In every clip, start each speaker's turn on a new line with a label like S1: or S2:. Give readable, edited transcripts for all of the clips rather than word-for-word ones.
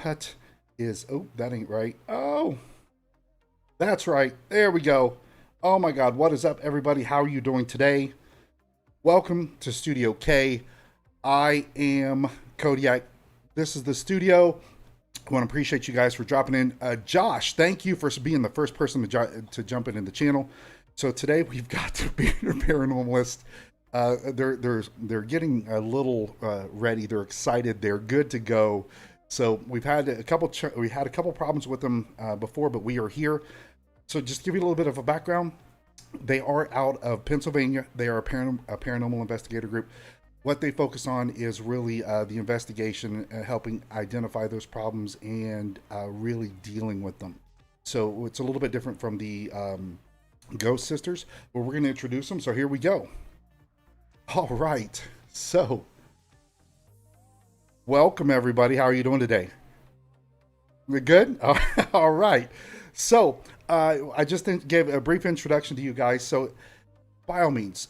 S1: What is, oh, that ain't right. Oh, that's right. There we go. Oh my God. What is up, everybody? How are you doing today? Welcome to Studio K. I am Kodiak. This is the studio. I want to appreciate you guys for dropping in. Josh, thank you for being the first person to jump in the channel. So today we've got the paranormalist. They're getting a little ready. They're excited. They're good to go. So we've had we had a couple problems with them before, but we are here. So just to give you a little bit of a background. They are out of Pennsylvania. They are a paranormal investigator group. What they focus on is really the investigation, helping identify those problems and really dealing with them. So it's a little bit different from the Ghost Sisters, but we're going to introduce them. So here we go. All right. So welcome, everybody. How are you doing today? We're good? All right. So I just gave a brief introduction to you guys. So by all means,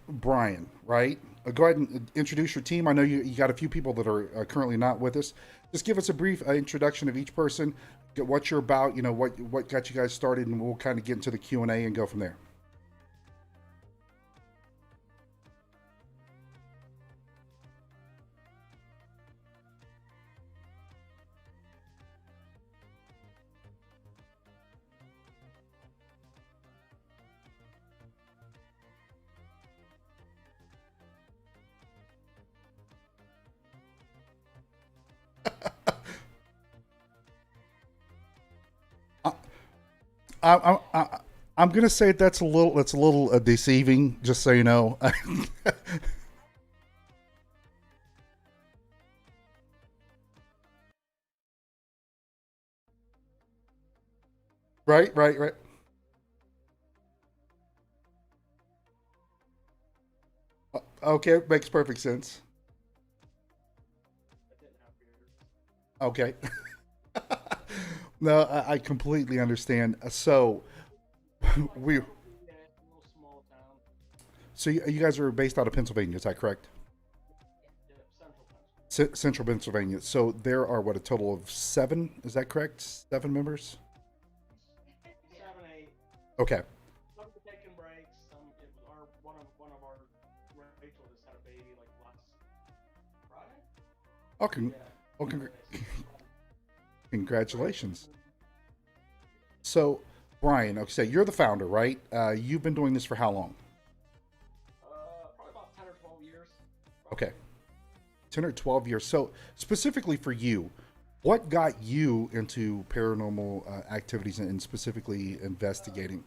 S1: Brian, right? Go ahead and introduce your team. I know you got a few people that are currently not with us. Just give us a brief introduction of each person, what you're about, what got you guys started, and we'll kind of get into the Q&A and go from there. I, I'm gonna say that's a little deceiving, just so you know. Right, right, right. Okay, makes perfect sense. Okay. No, I completely understand. So we, so you guys are based out of Pennsylvania, is that correct? Central Pennsylvania. So there are what, a total of seven? Is that correct? Seven members? Okay. Oh, oh, congratulations. So, Brian, okay, so you're the founder, right? You've been doing this for how long? Okay, 10 or 12 years. So, specifically for you, what got you into paranormal activities and specifically investigating?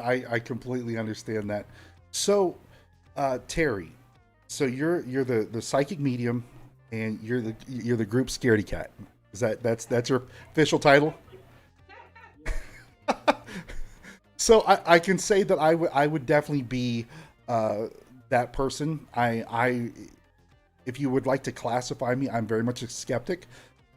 S1: I completely understand that. So, Terry, so you're the psychic medium, and you're the group Scaredy Cat. Is that's your official title? So I can say that I would definitely be that person. If you would like to classify me, I'm very much a skeptic.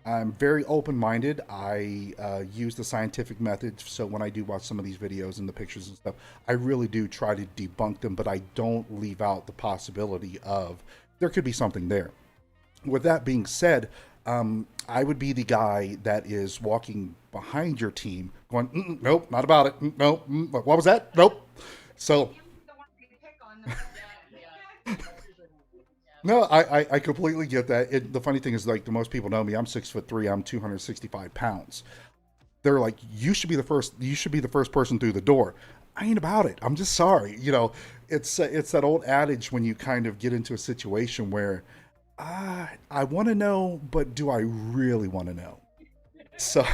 S1: I'm very open minded. I use the scientific method. So when I do watch some of these videos and the pictures and stuff, I really do try to debunk them, but I don't leave out the possibility of there could be something there. With that being said, I would be the guy that is walking behind your team, going, "Nope, not about it. Nope, what was that? Nope." So no, I completely get that. The funny thing is, like, the most people know me. I'm 6'3". I'm 265 pounds. They're like, you should be the first. You should be the first person through the door. I ain't about it. I'm just sorry. It's that old adage when you kind of get into a situation where I want to know, but do I really want to know? So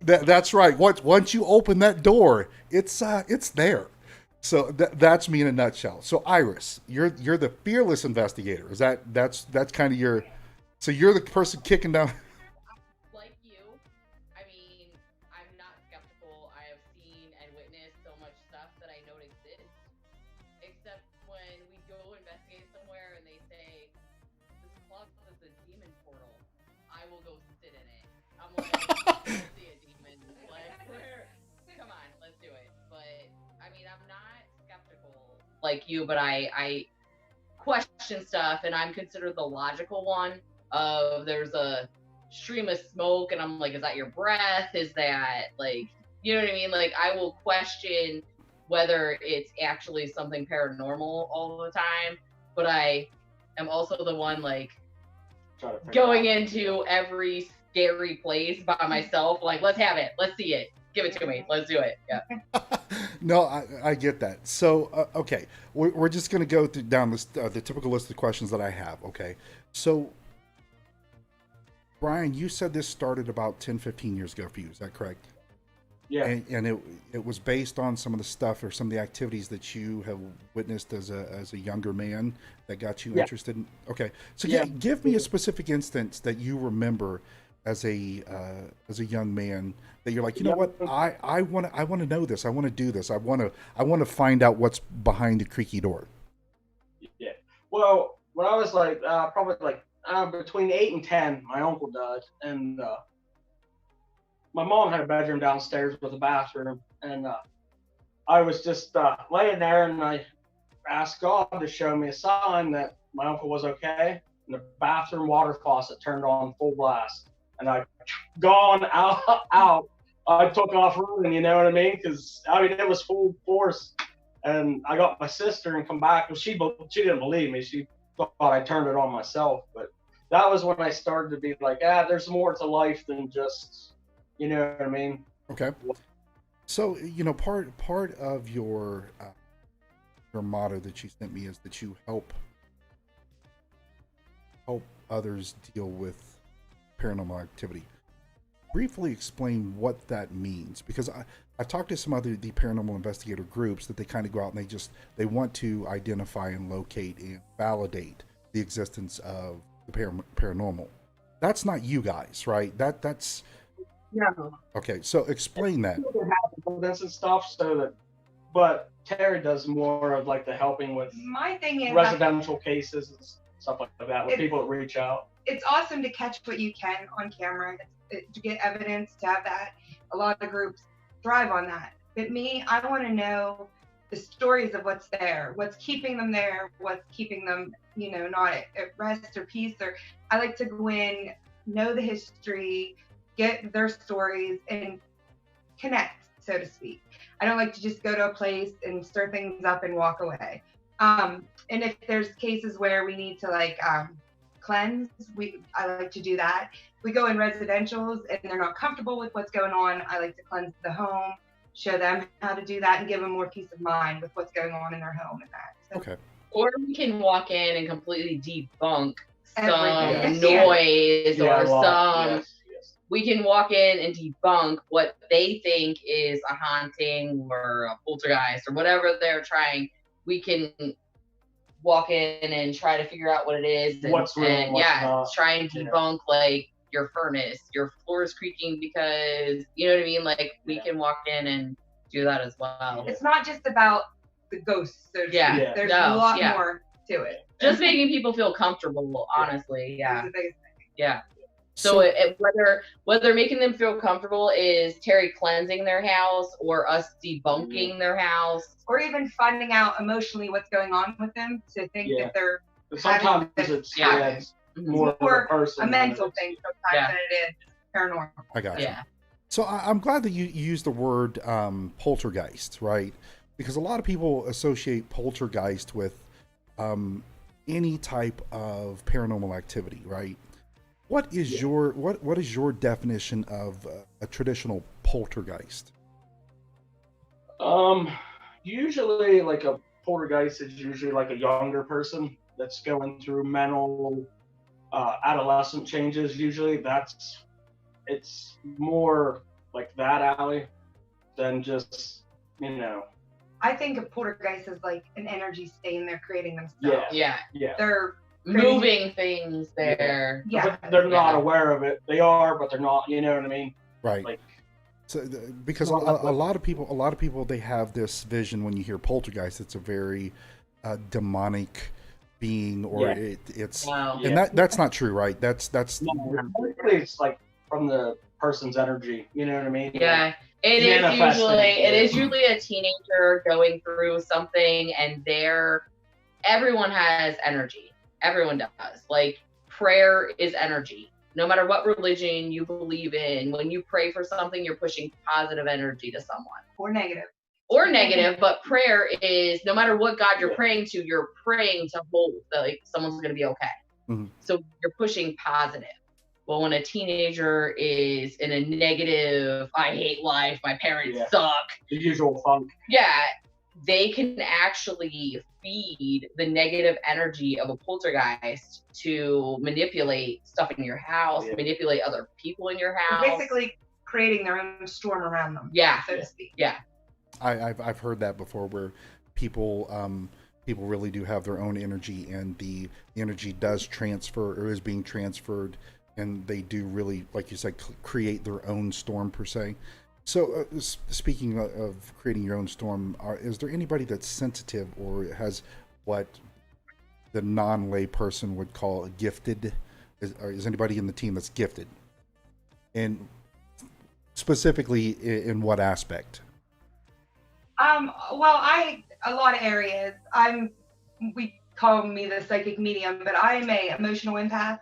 S1: that's right. Once you open that door, it's there. So that's me in a nutshell. So Iris, you're the fearless investigator. Is that's kind of your? So you're the person kicking down.
S2: go sit in it. I'm like, let's see a demon. Like, where? Come on, let's do it. But I mean, I'm not skeptical like you, but I question stuff, and I'm considered the logical one. Of there's a stream of smoke, and I'm like, is that your breath? Is that like, you know what I mean? Like, I will question whether it's actually something paranormal all the time, but I am also the one like going into every scary place by myself. Like, let's have it, let's see it, give it to me, let's do it. Yeah.
S1: No, I get that. So, okay, we're just going to go down this, the typical list of questions that I have. Okay. So, Brian, you said this started about 10, 15 years ago for you. Is that correct?
S3: Yeah.
S1: And it was based on some of the stuff or some of the activities that you have witnessed as a younger man that got you interested in. Okay. So give me a specific instance that you remember as a young man that you're like, you know what, I want to know this. I want to do this. I want to find out what's behind the creaky door.
S3: Yeah. Well, when I was like probably like between 8 and 10, my uncle died, and my mom had a bedroom downstairs with a bathroom, and I was just laying there, and I asked God to show me a sign that my uncle was okay, and the bathroom water faucet turned on full blast, and I gone out. I took off running, you know what I mean? Because I mean it was full force, and I got my sister and come back. Well, she didn't believe me. She thought I turned it on myself, but that was when I started to be like, there's more to life than just, you know what I mean?
S1: Okay. So, you know, part of your motto that you sent me is that you help others deal with paranormal activity. Briefly explain what that means, because I've talked to some other the paranormal investigator groups that they kind of go out and they want to identify and locate and validate the existence of the paranormal. That's not you guys, right? That's
S3: no.
S1: Okay, so explain that.
S3: Evidence and stuff, but Terry does more of like the helping with
S4: my thing is
S3: residential cases and stuff like that with people that reach out.
S4: It's awesome to catch what you can on camera, to get evidence, to have that. A lot of groups thrive on that. But me, I want to know the stories of what's there, what's keeping them there, what's keeping them, you know, not at rest or peace. Or I like to go in, know the history, get their stories, and connect, so to speak. I don't like to just go to a place and stir things up and walk away. And if there's cases where we need to like cleanse, I like to do that. We go in residentials and they're not comfortable with what's going on, I like to cleanse the home, show them how to do that, and give them more peace of mind with what's going on in their home and that. So,
S1: okay.
S2: Or we can walk in and completely debunk some
S4: everything.
S2: noise or some.
S3: Yes.
S2: We can walk in and debunk what they think is a haunting or a poltergeist or whatever they're trying. We can walk in and try to figure out what it is, and,
S3: what's real,
S2: and
S3: what's not,
S2: try and debunk like your furnace, your floor is creaking because, you know what I mean? Like we can walk in and do that as well.
S4: it's not just about the ghosts. So to speak. There's a lot more to it.
S2: Just making people feel comfortable, honestly. Yeah.
S4: That's the biggest thing.
S2: Yeah. So whether making them feel comfortable is Terry cleansing their house or us debunking their house,
S4: or even finding out emotionally what's going on with them, to think that they're
S3: sometimes it's more
S4: a mental thing sometimes than it is paranormal.
S1: I got you. So I'm glad that you used the word poltergeist, right? Because a lot of people associate poltergeist with any type of paranormal activity, right? What is your what is your definition of a traditional poltergeist?
S3: Usually like a poltergeist is usually like a younger person that's going through mental adolescent changes. Usually it's more like that alley than just, you know.
S4: I think a poltergeist is like an energy stain they're creating themselves.
S2: Yeah.
S4: They're
S2: moving things there.
S4: Yeah.
S3: But they're not aware of it. They are, but they're not. You know what I mean?
S1: Right.
S3: Like,
S1: so because a lot of people they have this vision when you hear poltergeist. It's a very demonic being, or it's and that's not true, right? That's
S3: typically it's like from the person's energy. You know what I mean?
S2: Yeah.
S3: Manifesting.
S2: It is usually a teenager going through something, and everyone has energy. Everyone does. Like, prayer is energy. No matter what religion you believe in, when you pray for something, you're pushing positive energy to someone.
S4: Or negative.
S2: But prayer is, no matter what God you're praying to, you're praying to hope that, like, someone's going to be okay.
S1: Mm-hmm.
S2: So you're pushing positive. Well, when a teenager is in a negative, I hate life, my parents suck.
S3: The usual funk.
S2: Yeah, they can actually feed the negative energy of a poltergeist to manipulate stuff in your house, manipulate other people in your house.
S4: Basically creating their own storm around them.
S2: Yeah.
S4: So to speak.
S2: Yeah.
S1: I've heard that before, where people really do have their own energy, and the energy does transfer or is being transferred, and they do really, like you said, create their own storm per se. So speaking of creating your own storm, is there anybody that's sensitive or has what the non-lay person would call gifted? Is anybody in the team that's gifted? And specifically in what aspect?
S4: Well, a lot of areas. We call me the psychic medium, but I'm a emotional empath.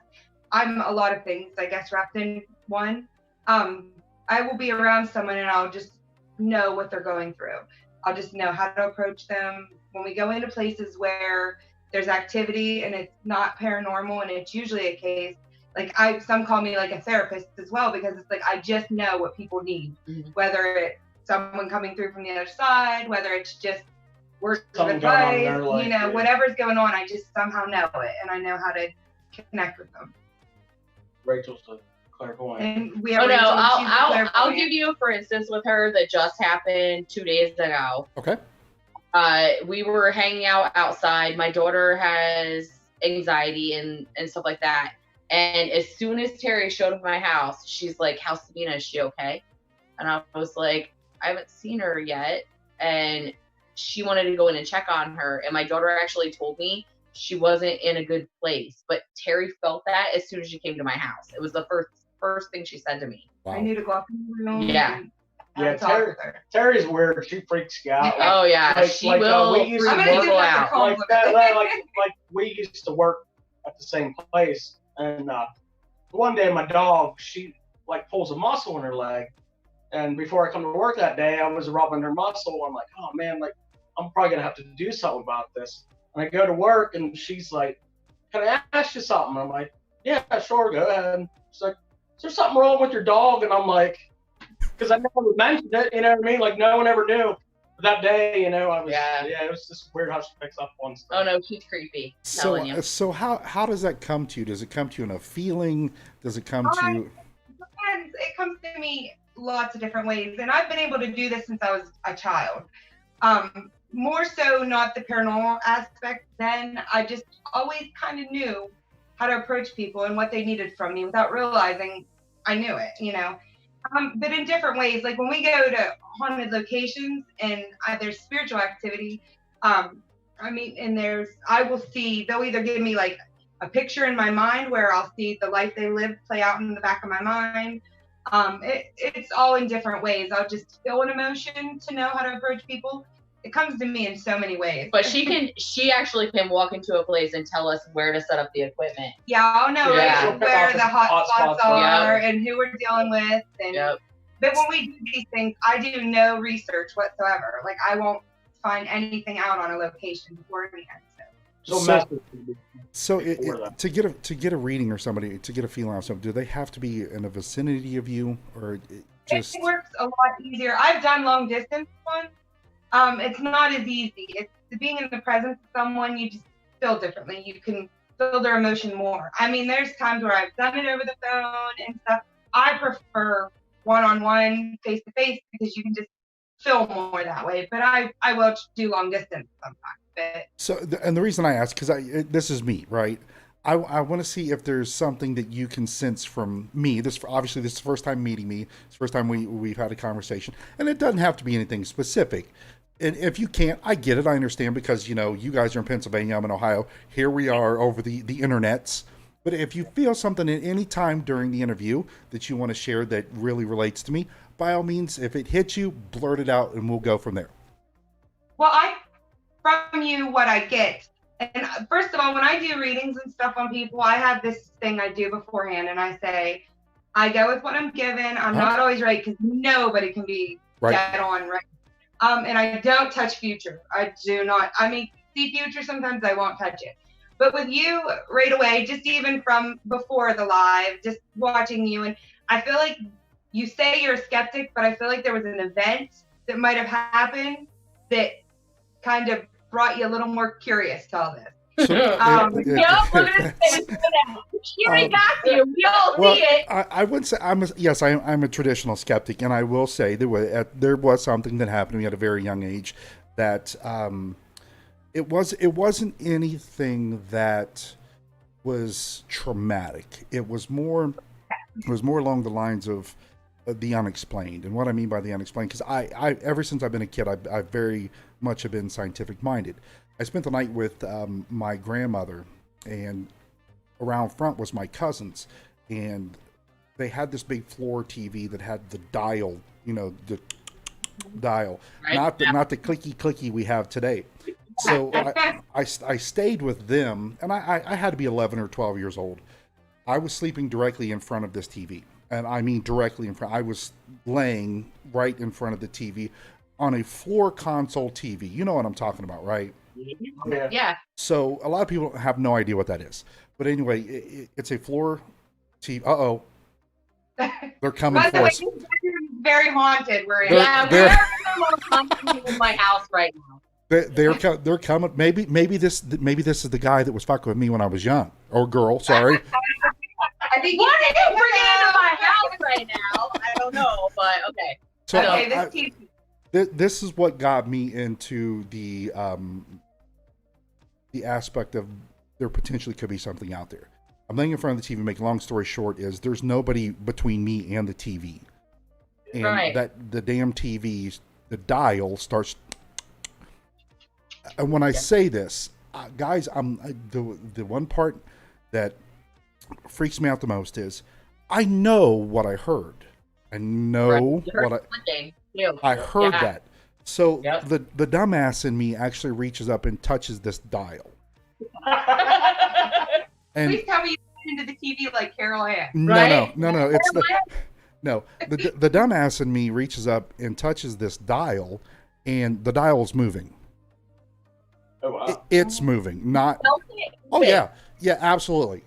S4: I'm a lot of things, I guess, wrapped in one. I will be around someone and I'll just know what they're going through. I'll just know how to approach them. When we go into places where there's activity and it's not paranormal, and it's usually a case, like some call me like a therapist as well, because it's like I just know what people need, whether it's someone coming through from the other side, whether it's just words of advice, whatever's going on, I just somehow know it, and I know how to connect with them.
S3: Rachel's the clairvoyant.
S4: And
S2: I'll give you, for instance, with her that just happened 2 days ago.
S1: Okay.
S2: We were hanging out outside. My daughter has anxiety and stuff like that. And as soon as Terry showed up at my house, she's like, "How's Sabina? Is she okay?" And I was like, "I haven't seen her yet." And she wanted to go in and check on her. And my daughter actually told me she wasn't in a good place. But Terry felt that as soon as she came to my house. It was the first thing she said to me.
S1: Wow.
S4: I knew to go up in the room.
S2: Yeah.
S3: Yeah, Terry's weird. She freaks you out.
S2: Oh yeah, she will.
S3: We used to work out. Like we used to work at the same place, and one day my dog, she like pulls a muscle in her leg, and before I come to work that day, I was rubbing her muscle. I'm like, oh man, like I'm probably gonna have to do something about this. And I go to work, and she's like, "Can I ask you something?" I'm like, "Yeah, sure, go ahead." She's like, "Is there something wrong with your dog?" And I'm like, because I never mentioned it, you know what I mean? Like no one ever knew. But that day, I was, it was just weird how she picks up on stuff.
S2: Oh no, she's creepy.
S1: So how does that come to you? Does it come to you in a feeling? Does it come to you?
S4: It comes to me lots of different ways, and I've been able to do this since I was a child. More so not the paranormal aspect. Then I just always kind of knew how to approach people and what they needed from me without realizing I knew it, But in different ways, like when we go to haunted locations and there's spiritual activity, I will see, they'll either give me like a picture in my mind where I'll see the life they lived play out in the back of my mind. It's all in different ways. I'll just feel an emotion to know how to approach people. It comes to me in so many ways.
S2: But she actually can walk into a place and tell us where to set up the equipment.
S4: Yeah, I'll know where the hot spots are and who we're dealing with. And But when we do these things, I do no research whatsoever. Like I won't find anything out on a location beforehand.
S1: To get a reading or somebody, to get a feeling on something, do they have to be in a vicinity of you, or
S4: it works a lot easier? I've done long distance ones. It's not as easy. It's being in the presence of someone, you just feel differently. You can feel their emotion more. I mean, there's times where I've done it over the phone and stuff. I prefer one-on-one, face-to-face, because you can just feel more that way. But I will do long distance sometimes.
S1: And the reason I ask, because this is me, right? I want to see if there's something that you can sense from me. This is the first time meeting me. It's the first time we've had a conversation, and it doesn't have to be anything specific. And if you can't, I get it. I understand, because you guys are in Pennsylvania, I'm in Ohio. Here we are over the internets, But if you feel something at any time during the interview that you want to share that really relates to me, by all means, if it hits you, blurt it out and we'll go from there.
S4: Well, I from you what I get. And first of all, when I do readings and stuff on people, I have this thing I do beforehand, and I say, I go with what I'm given. I'm not always right because nobody can be dead on right. And I don't touch future. I do not. I mean, see future sometimes, I won't touch it. But with you, right away, just even from before the live, just watching you, and I feel like you say you're a skeptic, but I feel like there was an event that might have happened that kind of brought you a little more curious to all this.
S1: So,
S2: we're gonna say she already got you. We all see it.
S1: I would say I'm a traditional skeptic, and I will say there was something that happened to me at a very young age that it wasn't anything that was traumatic. It was more along the lines of the unexplained. And what I mean by the unexplained, because I ever since I've been a kid, I very much have been scientific minded. I spent the night with my grandmother, and around front was my cousins, and they had this big floor TV that had the dial, the dial, not the clicky we have today. So I stayed with them, and I had to be 11 or 12 years old. I was sleeping directly in front of this TV, and I mean directly in front. I was laying right in front of the TV on a floor console TV. You know what I'm talking about, right?
S2: Yeah.
S1: So a lot of people have no idea what that is. But anyway, it's a floor TV. Uh-oh. They're coming for us.
S4: Very haunted. We're
S2: in my house right now.
S1: They're coming. Maybe this is the guy that was fucking with me when I was young, or girl. Sorry.
S2: I think what are you bringing into my house right now? I don't know, but okay.
S1: So this is what got me into the aspect of there potentially could be something out there. I'm laying in front of the TV. Make a long story short is there's nobody between me and the TV, and that the damn TV, the dial starts. And when I say this, guys, the one part that freaks me out the most is I know what I heard. I know what I heard that. So the dumbass in me actually reaches up and touches this dial. And
S4: please tell me you into the TV like Carol Ann.
S1: No,
S4: right?
S1: no. It's the dumbass in me reaches up and touches this dial, and the dial's moving.
S3: Oh wow!
S1: It's moving, not. Oh yeah, absolutely.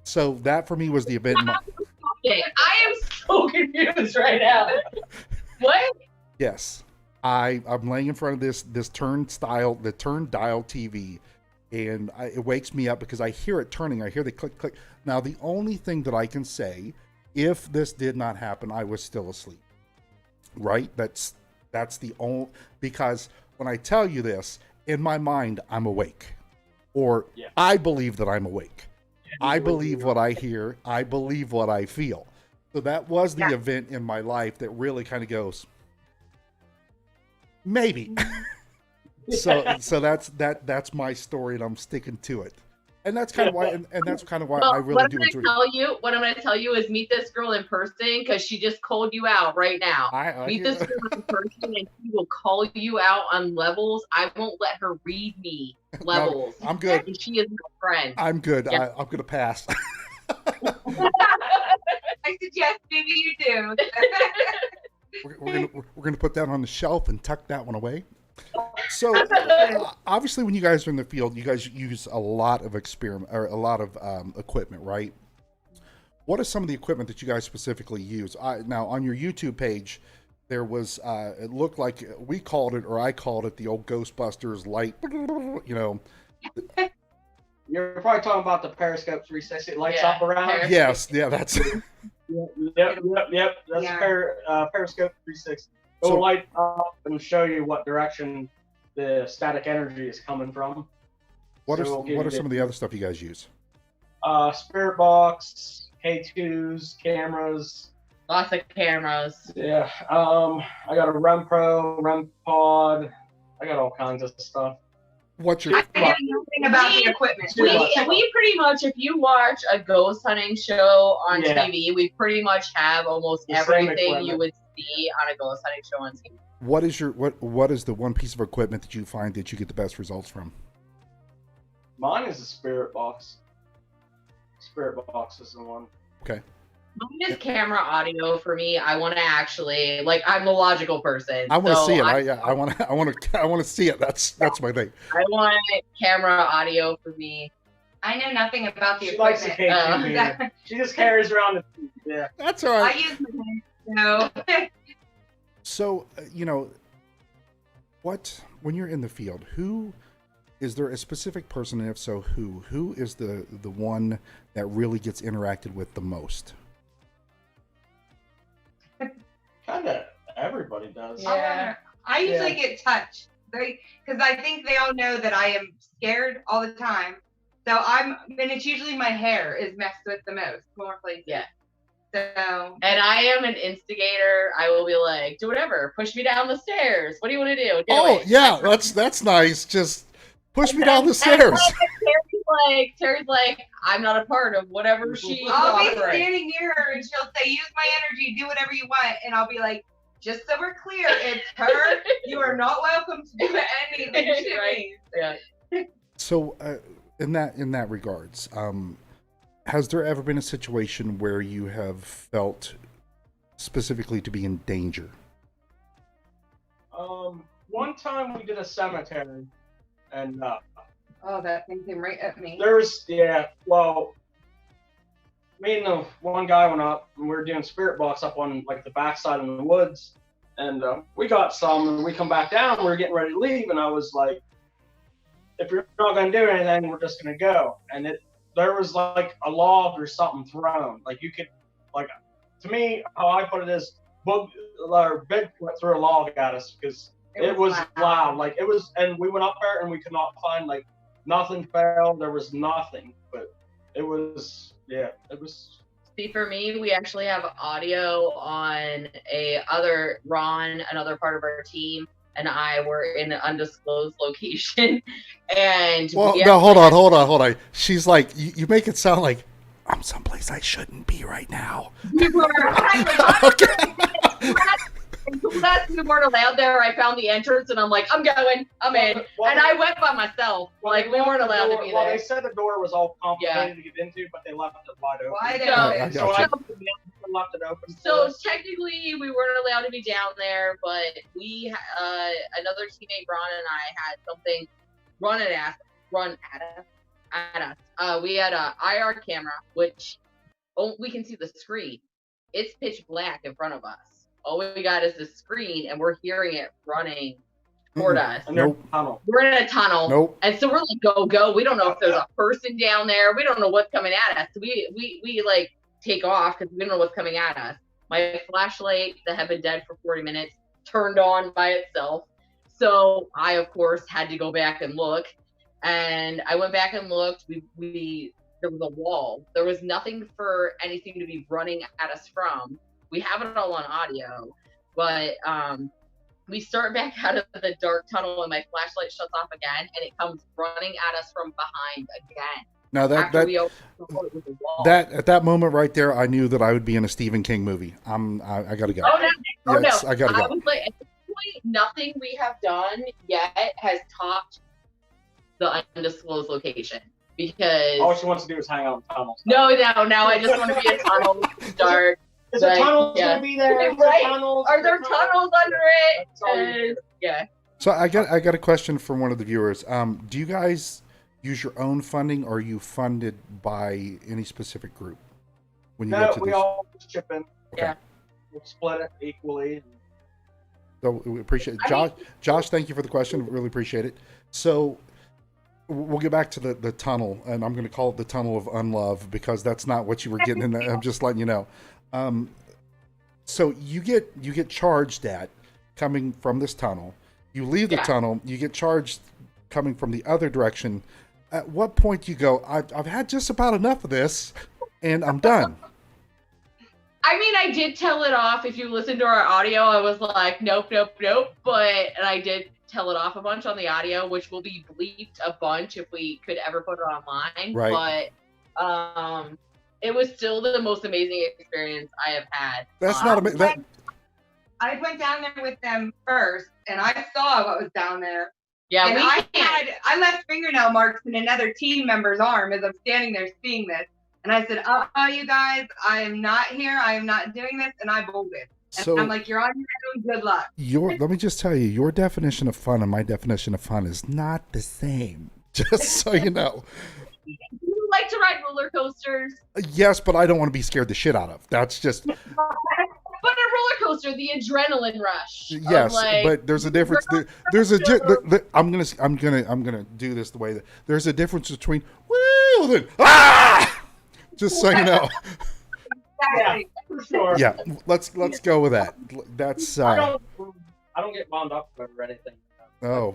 S1: So that for me was the event.
S2: I am so confused right now. What?
S1: Yes, I'm laying in front of this turn dial TV, and it wakes me up because I hear it turning. I hear the click click. Now the only thing that I can say, if this did not happen, I was still asleep. Right? That's the only, because when I tell you this, in my mind I'm awake, or I believe that I'm awake. I believe what I hear. I believe what I feel. So that was the event in my life that really kind of goes, maybe. So that's my story, and I'm sticking to it. And that's kind of why, and that's kind of why I really do enjoy it.
S2: What I'm going to tell you is meet this girl in person, because she just called you out right now. Meet this girl in person, and she will call you out on levels. I won't let her read me levels.
S1: No, I'm good.
S2: And she is my friend.
S1: I'm good. Yeah. I'm going to pass.
S4: I suggest maybe you do.
S1: we're gonna put that on the shelf and tuck that one away. So obviously, when you guys are in the field, you guys use a lot of equipment, right? What are some of the equipment that you guys specifically use? Now, on your YouTube page, there was it looked like we called it, or I called it, the old Ghostbusters light.
S3: You're probably talking about the Periscope 360 lights up around.
S1: Yes, that's.
S3: Yep. That's Periscope 360. It will light up and show you what direction the static energy is coming from.
S1: What are some of the other stuff you guys use?
S3: Spirit box, K2s, cameras.
S2: Lots of cameras.
S3: Yeah. I got a REM Pro, REM Pod. I got all kinds of stuff.
S1: What's your
S4: I know nothing about the equipment.
S2: We pretty much, if you watch a ghost hunting show on
S3: Yeah.
S2: TV, we pretty much have almost
S3: The same
S2: everything
S3: equipment.
S2: you would see on a ghost hunting show on TV.
S1: what is your what is the one piece of equipment that you find that you get the best results from?
S3: Mine is a spirit box. Spirit box is the one.
S1: Okay.
S2: Mine is camera audio for me. I want to actually, like, I'm a logical person.
S1: I want to
S2: so
S1: see it. I want to see it. That's my thing.
S2: I want camera audio for me.
S4: I know nothing about the
S3: She likes the
S4: equipment.
S3: KTV. meter. She just carries around the yeah.
S1: That's all
S4: I
S1: right.
S4: use my hands, so
S1: So, when you're in the field, who is there a specific person, and if so, who is the one that really gets interacted with the most?
S3: Kind of everybody does.
S2: Yeah.
S4: I usually
S3: Yeah.
S4: get touched because I think they all know that I am scared all the time. So and it's usually my hair is messed with the most, more places.
S2: Yeah.
S4: So
S2: And I am an instigator. I will be like, do whatever. Push me down the stairs. What do you want to do? Get
S1: Oh
S2: away.
S1: yeah, that's nice. Just push me down the stairs.
S2: Terry's like, I'm not a part of whatever she
S4: I'll be
S2: offering.
S4: standing near her and she'll say, use my energy, do whatever you want. And I'll be like, just so we're clear, it's her. You are not welcome to do anything to
S2: Right.
S4: me.
S2: Yeah.
S1: So, in that regards, has there ever been a situation where you have felt specifically to be in danger?
S3: One time we did a cemetery, and
S4: Oh, that thing came right at me.
S3: well, me and the one guy went up, and we were doing spirit box up on like the backside of the woods, and we got some, and we come back down, we were getting ready to leave, and I was like, if you're not gonna do anything, we're just gonna go. And there was like a log or something thrown, like you could, like, to me, how I put it is, Bigfoot threw a log at us because it was loud. Like it was, and we went up there and we could not find, like, nothing fell. There was nothing, but it was, it was.
S2: See, for me, we actually have audio on another part of our team, and I were in an undisclosed location. And
S1: hold on. She's like, you make it sound like I'm someplace I shouldn't be right now.
S2: we were
S1: Okay.
S2: Unless we weren't allowed there, I found the entrance, and I'm like, I'm going, I'm in. And I went by myself. Like, we weren't allowed to be
S3: Well,
S2: there.
S3: they said the door was all complicated to get into, but they left it wide open.
S4: Wide
S2: So-
S4: open.
S3: So I left it open.
S2: So technically, we weren't allowed to be down there, but we, another teammate, Ron, and I had something run at us. We had a IR camera, which we can see the screen. It's pitch black in front of us. All we got is the screen, and we're hearing it running toward us.
S3: And there's
S1: Nope.
S3: a tunnel.
S2: We're in a tunnel.
S1: Nope.
S2: And so we're like, go. We don't know if there's a person down there. We don't know what's coming at us. We like take off because we don't know what's coming at us. My flashlight that had been dead for 40 minutes turned on by itself. So I, of course, had to go back and look. And I went back and looked. There was a wall. There was nothing for anything to be running at us from. We have it all on audio, but we start back out of the dark tunnel, and my flashlight shuts off again, and it comes running at us from behind again.
S1: Now
S2: After we opened the door, it was a wall.
S1: that at that moment right there, I knew that I would be in a Stephen King movie. I gotta go.
S2: Oh
S1: Yes,
S2: no!
S1: I gotta go.
S2: I was like, at this point, nothing we have done yet has topped the undisclosed location, because
S3: All she wants to do is hang out in tunnels.
S2: now I just want to be in a tunnel, dark.
S3: Is there
S2: Like,
S3: tunnels
S2: yeah.
S3: gonna be there? Is there
S2: Right?
S3: tunnels?
S2: Are there tunnels under it?
S3: That's all you do.
S2: Yeah.
S1: So I got a question from one of the viewers. Do you guys use your own funding, or are you funded by any specific group when you
S3: No,
S1: get to
S3: we
S1: this?
S3: all chip in.
S1: Okay.
S2: Yeah.
S3: We'll split it equally.
S1: So we appreciate it. Josh, thank you for the question. Really appreciate it. So we'll get back to the tunnel, and I'm going to call it the tunnel of unlove because that's not what you were getting in there. I'm just letting you know. So you get charged at coming from this tunnel. You leave the tunnel. You get charged coming from the other direction. At what point do you go, I've had just about enough of this, and I'm done?
S2: I mean, I did tell it off. If you listen to our audio, I was like, nope. But, and I did tell it off a bunch on the audio, which will be bleeped a bunch if we could ever put it online.
S1: Right.
S2: But it was still the most amazing experience I have had.
S1: That's not amazing.
S4: I went down there with them first, and I saw what was down there.
S2: Yeah,
S4: and I left fingernail marks in another team member's arm as I'm standing there seeing this. And I said, you guys, I am not here. I am not doing this. And I bolted. And I'm like, you're on your own. Good luck.
S1: Let me just tell you, your definition of fun and my definition of fun is not the same. Just so you know.
S2: Do you like to ride roller coasters?
S1: Yes, but I don't want to be scared the shit out of. That's just.
S2: But a roller coaster, the adrenaline rush.
S1: Yes, but there's a difference. I'm gonna do this the way that there's a difference between woo and just so you know.
S3: Exactly. For sure.
S1: Yeah, let's go with that. That's.
S3: I don't get wound up over anything.
S1: No,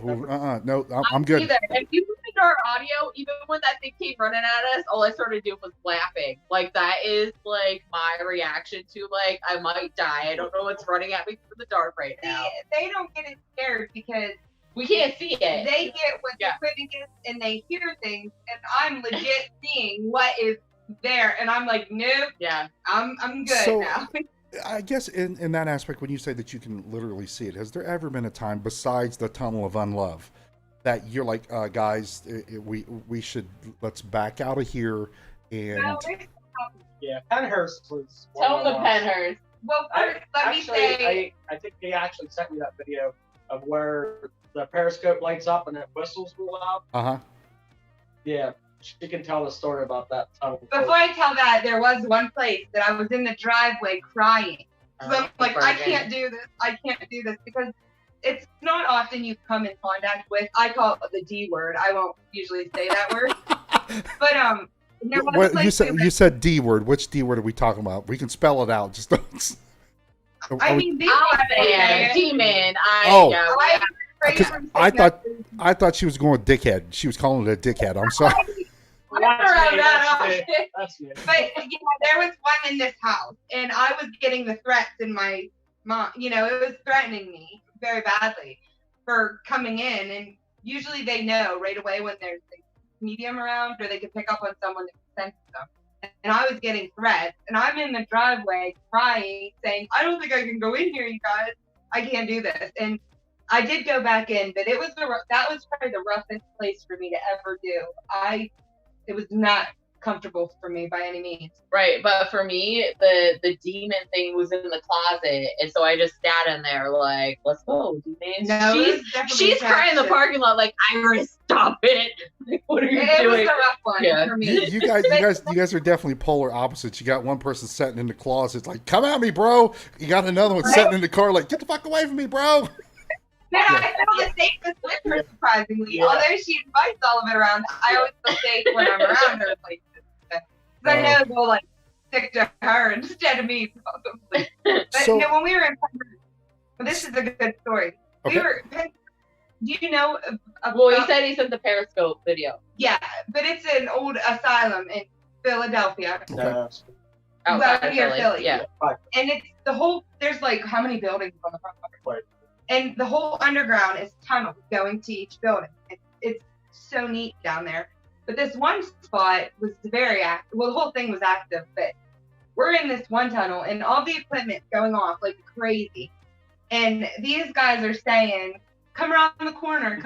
S1: I'm good.
S2: Either. If you listened to our audio, even when that thing came running at us, all I started doing was laughing. Like, that is, like, my reaction to, like, I might die. I don't know what's running at me through the dark right now.
S4: They don't get scared because
S2: we can't see it.
S4: They get what the equipment is, and they hear things, and I'm legit seeing what is there, and I'm like, nope.
S2: Yeah.
S4: I'm good now.
S1: I guess in that aspect, when you say that you can literally see it, has there ever been a time besides the tunnel of unlove that you're like, guys, let's back out of here and
S3: Penhurst was.
S2: Tell them the Penhurst.
S4: Well, let me say,
S3: I think they actually sent me that video of where the periscope lights up and it whistles real loud. Yeah. She can tell the story about that tunnel.
S4: Before I tell that, there was one place that I was in the driveway crying. I'm like, I can't do this. I can't do this because it's not often you come in contact with. I call it the D word. I won't usually say that word. But there was a place
S1: you said D word. Which D word are we talking about? We can spell it out. Just don't.
S4: I mean,
S2: demon.
S1: I thought she was going with dickhead. She was calling it a dickhead. I'm sorry.
S4: But there was one in this house, and I was getting the threats in my mom. It was threatening me very badly for coming in, and usually they know right away when there's a medium around, or they can pick up on someone that senses them. And I was getting threats, and I'm in the driveway crying, saying, "I don't think I can go in here, you guys. I can't do this." And I did go back in, but that was probably the roughest place for me to ever do. It was not comfortable for me by any means.
S2: Right, but for me, the demon thing was in the closet, and so I just sat in there like, let's go, demon.
S4: No,
S2: she's crying in the parking lot like, Iris, stop it. Like, what are you doing?
S4: It was a rough one for me.
S1: You guys are definitely polar opposites. You got one person sitting in the closet like, come at me, bro. You got another one sitting in the car like, get the fuck away from me, bro.
S4: Man, I feel the safest with her, surprisingly. Yeah. Although she invites all of it around, I always feel safe when I'm around her places. Because I know they'll, like, stick to her instead of me, probably. But when we were in this is a good story.
S1: Okay.
S4: Do you know?
S2: Well, he said the Periscope video.
S4: Yeah, but it's an old asylum in Philadelphia.
S2: Outside
S4: near Philly.
S2: Yeah.
S4: And it's there's like how many buildings on the front of it? And the whole underground is tunnels going to each building. It's so neat down there. But this one spot was very active. Well, the whole thing was active, but we're in this one tunnel and all the equipment's going off like crazy. And these guys are saying, come around the corner and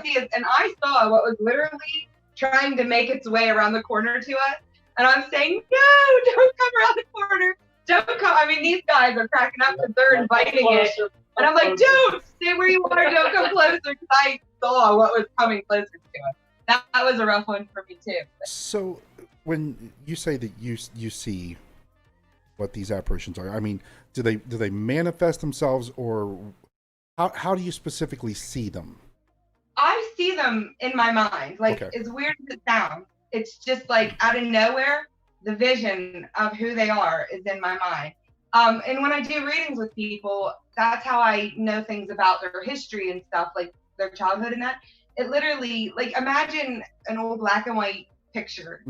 S4: see us. And I saw what was literally trying to make its way around the corner to us. And I'm saying, no, don't come around the corner. Don't come. I mean, these guys are cracking up because they're inviting it. And I'm like, don't stay where you are. Don't come closer, because I saw what was coming closer to us. That was a rough one for me too.
S1: So, when you say that you see what these apparitions are, I mean, do they manifest themselves, or how do you specifically see them?
S4: I see them in my mind. Like,
S1: okay.
S4: As weird as it sounds, it's just like out of nowhere, the vision of who they are is in my mind. And when I do readings with people, that's how I know things about their history and stuff, like their childhood and that. It literally, like, imagine an old black and white picture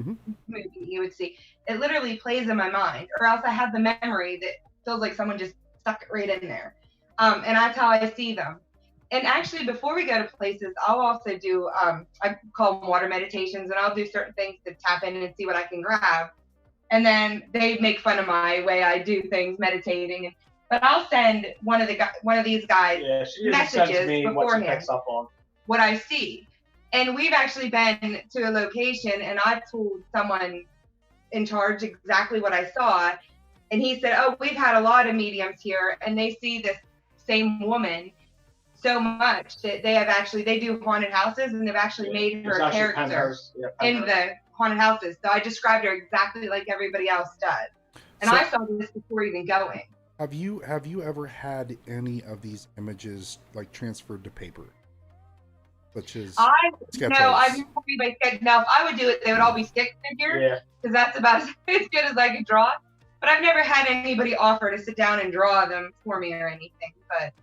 S4: movie you would see. It literally plays in my mind, or else I have the memory that feels like someone just stuck it right in there. And that's how I see them. And actually, before we go to places, I'll also do, I call them water meditations, and I'll do certain things to tap in and see what I can grab. And then they make fun of my way I do things, meditating. But I'll send one of these guys messages beforehand what I see. And we've actually been to a location, and I told someone in charge exactly what I saw. And he said, oh, we've had a lot of mediums here, and they see this same woman so much that they do haunted houses, and they've actually made her a character in the haunted houses. So I described her exactly like everybody else does. And so, I saw this before even going.
S1: Have you ever had any of these images like transferred to paper? Which is
S4: I've never by sketch. Now, if I would do it, they would all be stick figures, because that's about as good as I could draw. But I've never had anybody offer to sit down and draw them for me or anything. But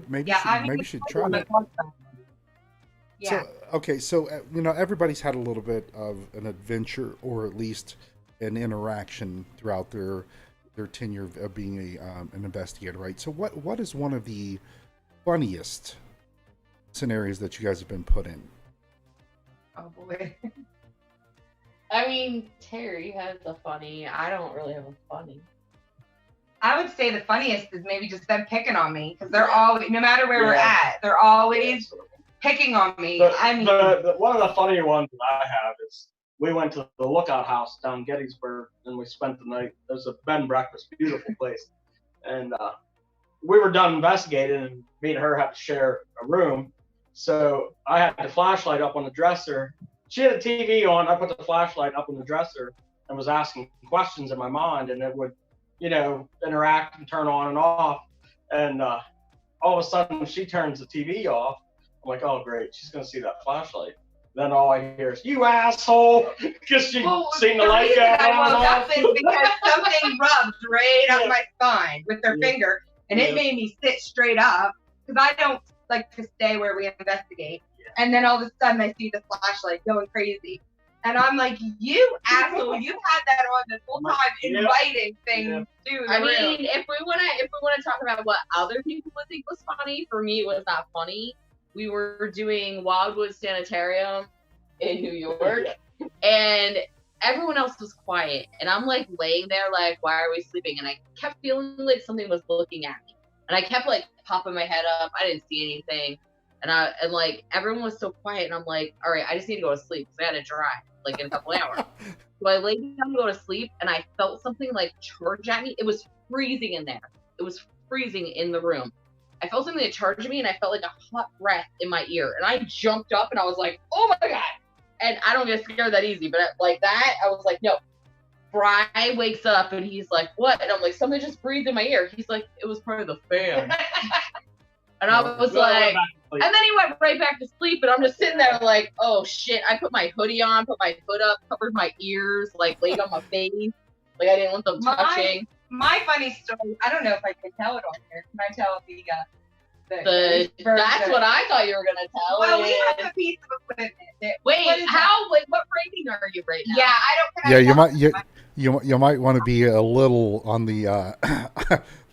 S1: maybe you should try that.
S4: Yeah.
S1: So everybody's had a little bit of an adventure, or at least an interaction throughout their tenure of being an investigator, right? So what is one of the funniest scenarios that you guys have been put in?
S4: Oh boy.
S2: I mean, Terry has a funny. I don't really have a funny.
S4: I would say the funniest is maybe just them picking on me, because they're always, no matter where we're at, they're always picking on me.
S3: One of the funnier ones that I have is we went to the Lookout House down Gettysburg, and we spent the night. It was a bed and breakfast, beautiful place, and we were done investigating, and me and her had to share a room. So I had the flashlight up on the dresser. She had a TV on. I put the flashlight up on the dresser and was asking questions in my mind, and it would, interact and turn on and off. And all of a sudden, she turns the TV off. I'm like, oh, great. She's going to see that flashlight. Then all I hear is, you asshole, because she'd seen the light go on.
S4: I woke up because something rubbed right up my spine with their finger, and it made me sit straight up, because I don't like to stay where we investigate. And then all of a sudden I see the flashlight going crazy. And I'm like, you asshole, you've had that on this whole time, inviting things to the room.
S2: Mean, if we wanna talk about what other people would think was funny, for me it was not funny. We were doing Wildwood Sanitarium in New York, and everyone else was quiet. And I'm like laying there like, why are we sleeping? And I kept feeling like something was looking at me. And I kept like popping my head up. I didn't see anything. And like everyone was so quiet, and I'm like, all right, I just need to go to sleep, because I had to drive like in a couple hours. So I laid down to go to sleep, and I felt something like charge at me. It was freezing in there. It was freezing in the room. I felt something that charged me, and I felt like a hot breath in my ear. And I jumped up, and I was like, oh my God. And I don't get scared that easy, but like that, I was like, no. Bri wakes up, and he's like, what? And I'm like, something just breathed in my ear. He's like, it was part of the fan. And I was like, and then he went right back to sleep, and I'm just sitting there like, oh shit. I put my hoodie on, put my hood up, covered my ears, like laid on my face. Like I didn't want them touching.
S4: My funny story, I don't know if I can tell it on here. Can I tell
S2: that's what I thought you were gonna tell.
S4: Well, we have a piece of equipment.
S2: What rating are you right now?
S4: Yeah, I don't.
S1: You might want to be a little on the